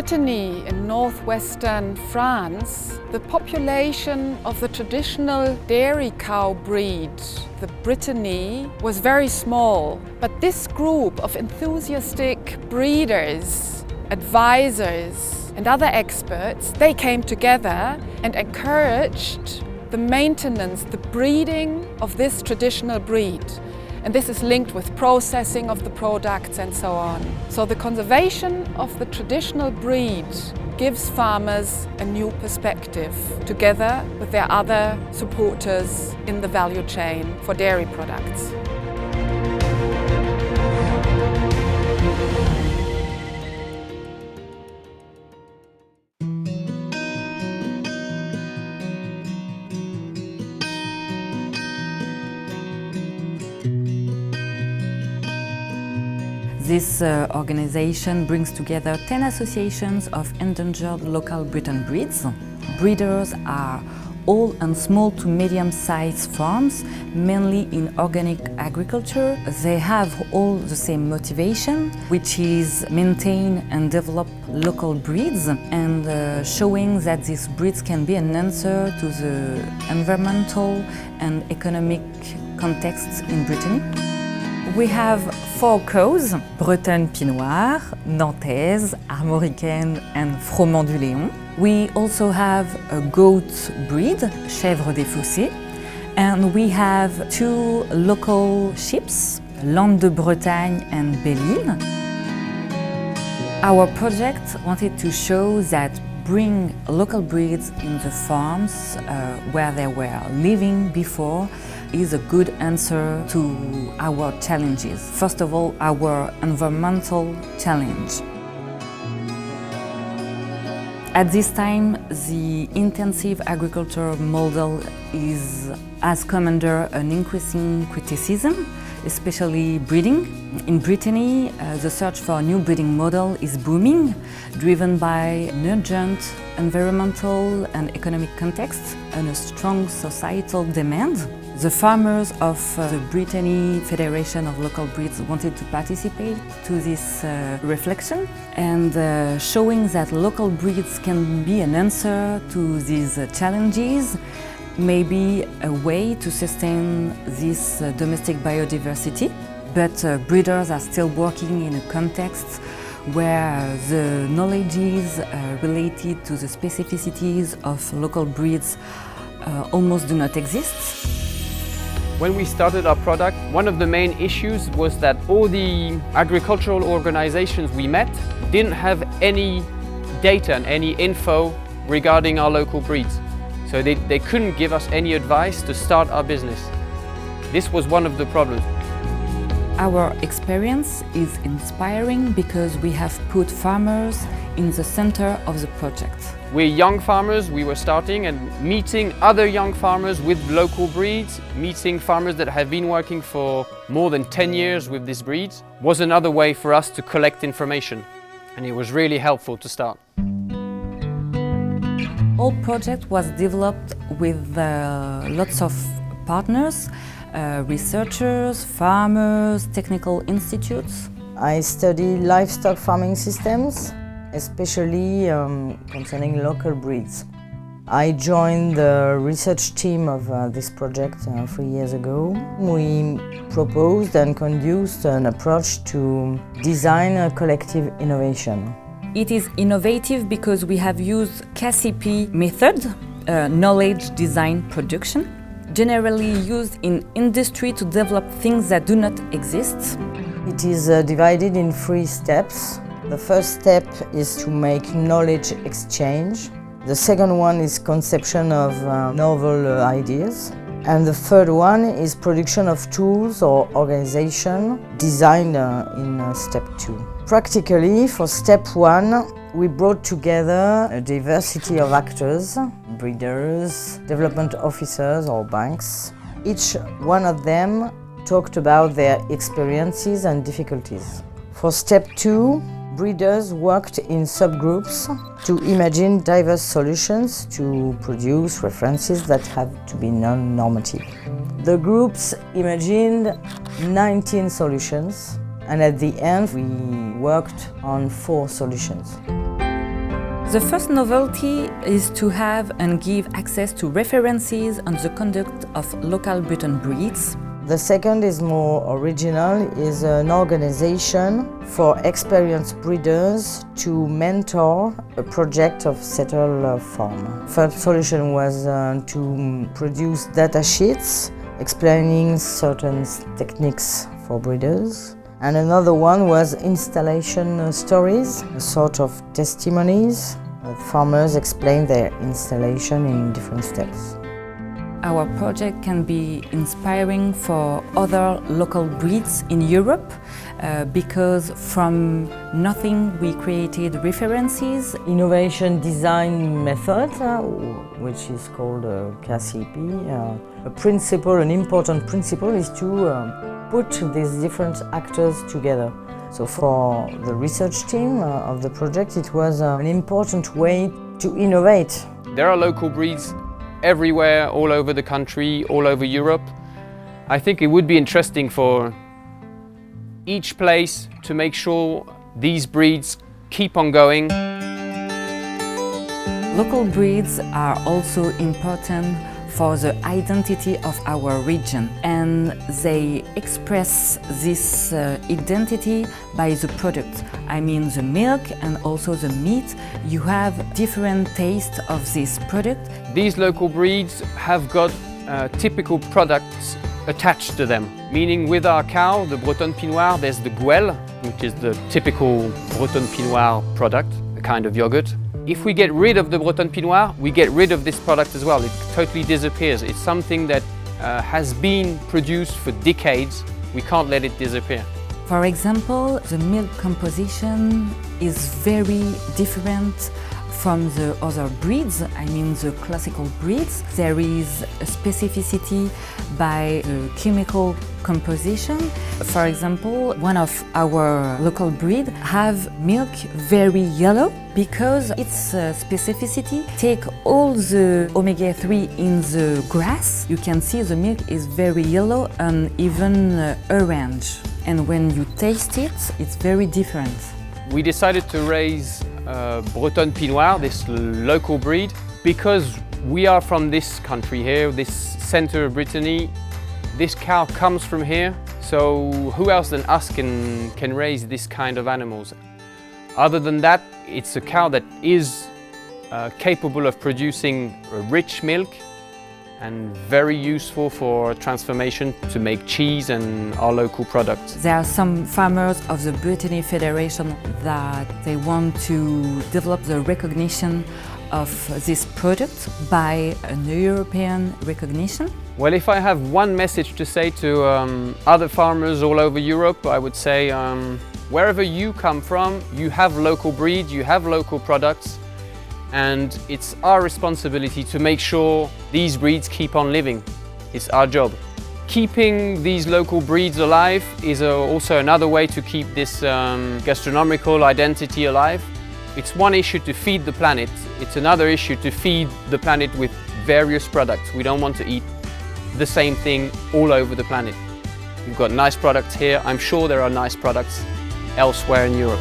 Brittany in northwestern France, the population of the traditional dairy cow breed, the Brittany, was very small. But this group of enthusiastic breeders, advisors and other experts, they came together and encouraged the maintenance, the breeding of this traditional breed. And this is linked with processing of the products and so on. So the conservation of the traditional breed gives farmers a new perspective, together with their other supporters in the value chain for dairy products. This organization brings together 10 associations of endangered local Breton breeds. Breeders are all on small to medium-sized farms, mainly in organic agriculture. They have all the same motivation, which is maintain and develop local breeds and showing that these breeds can be an answer to the environmental and economic contexts in Brittany. We have 4 cows: Bretagne Pinoire, Nantaise, Armoricaine and Froment du Léon. We also have a goat breed, Chèvre des Fossés, and we have 2 local sheep, Lande de Bretagne and Belle-Île. Our project wanted to show that bring local breeds in the farms where they were living before is a good answer to our challenges. First of all, our environmental challenge. At this time, the intensive agriculture model has come under an increasing criticism, especially breeding. In Brittany, the search for a new breeding model is booming, driven by an urgent environmental and economic context and a strong societal demand. The farmers of the Brittany Federation of Local Breeds wanted to participate to this reflection and showing that local breeds can be an answer to these challenges, maybe a way to sustain this domestic biodiversity. But breeders are still working in a context where the knowledges related to the specificities of local breeds almost do not exist. When we started our product, one of the main issues was that all the agricultural organizations we met didn't have any data and any info regarding our local breeds. So they couldn't give us any advice to start our business. This was one of the problems. Our experience is inspiring because we have put farmers in the center of the project. We're young farmers, we were starting and meeting other young farmers with local breeds, meeting farmers that have been working for more than 10 years with these breeds, was another way for us to collect information, and it was really helpful to start. Whole project was developed with lots of partners, researchers, farmers, technical institutes. I study livestock farming systems, especially concerning local breeds. I joined the research team of this project 3 years ago. We proposed and conducted an approach to design a collective innovation. It is innovative because we have used KCP method, knowledge design production, generally used in industry to develop things that do not exist. It is divided in 3 steps. The first step is to make knowledge exchange. The second one is conception of novel ideas. And the third one is production of tools or organization designed in step 2. Practically, for step 1, we brought together a diversity of actors, breeders, development officers or banks. Each one of them talked about their experiences and difficulties. For step 2, breeders worked in subgroups to imagine diverse solutions to produce references that have to be non-normative. The groups imagined 19 solutions, and at the end we worked on 4 solutions. The first novelty is to have and give access to references on the conduct of local Breton breeds. The second is more original, is an organization for experienced breeders to mentor a project of settled farm. First solution was to produce data sheets explaining certain techniques for breeders. And another one was installation stories, a sort of testimonies. Farmers explain their installation in different steps. Our project can be inspiring for other local breeds in Europe because from nothing we created references. Innovation design method, which is called KCP. A principle, an important principle is to put these different actors together. So for the research team of the project, it was an important way to innovate. There are local breeds everywhere, all over the country, all over Europe. I think it would be interesting for each place to make sure these breeds keep on going. Local breeds are also important for the identity of our region, and they express this identity by the product. I mean the milk and also the meat. You have different tastes of this product. These local breeds have got typical products attached to them. Meaning with our cow, the Breton Pinoir, there's the Gouel, which is the typical Breton Pinoir product, a kind of yogurt. If we get rid of the Breton Pinoir, we get rid of this product as well. It totally disappears. It's something that has been produced for decades. We can't let it disappear. For example, the milk composition is very different from the other breeds, I mean the classical breeds. There is a specificity by the chemical composition. For example, one of our local breed have milk very yellow because its specificity take all the omega-3 in the grass. You can see the milk is very yellow and even orange. And when you taste it, it's very different. We decided to raise Breton Pinoir, this local breed, because we are from this country here, this center of Brittany. This cow comes from here, so who else than us can raise this kind of animals? Other than that, it's a cow that is capable of producing a rich milk and very useful for transformation to make cheese and our local products. There are some farmers of the Bretagne Federation that they want to develop the recognition of this product by an European recognition. Well, if I have one message to say to other farmers all over Europe, I would say wherever you come from, you have local breeds, you have local products, and it's our responsibility to make sure these breeds keep on living. It's our job. Keeping these local breeds alive is also another way to keep this gastronomical identity alive. It's one issue to feed the planet, it's another issue to feed the planet with various products. We don't want to eat the same thing all over the planet. We've got nice products here, I'm sure there are nice products elsewhere in Europe.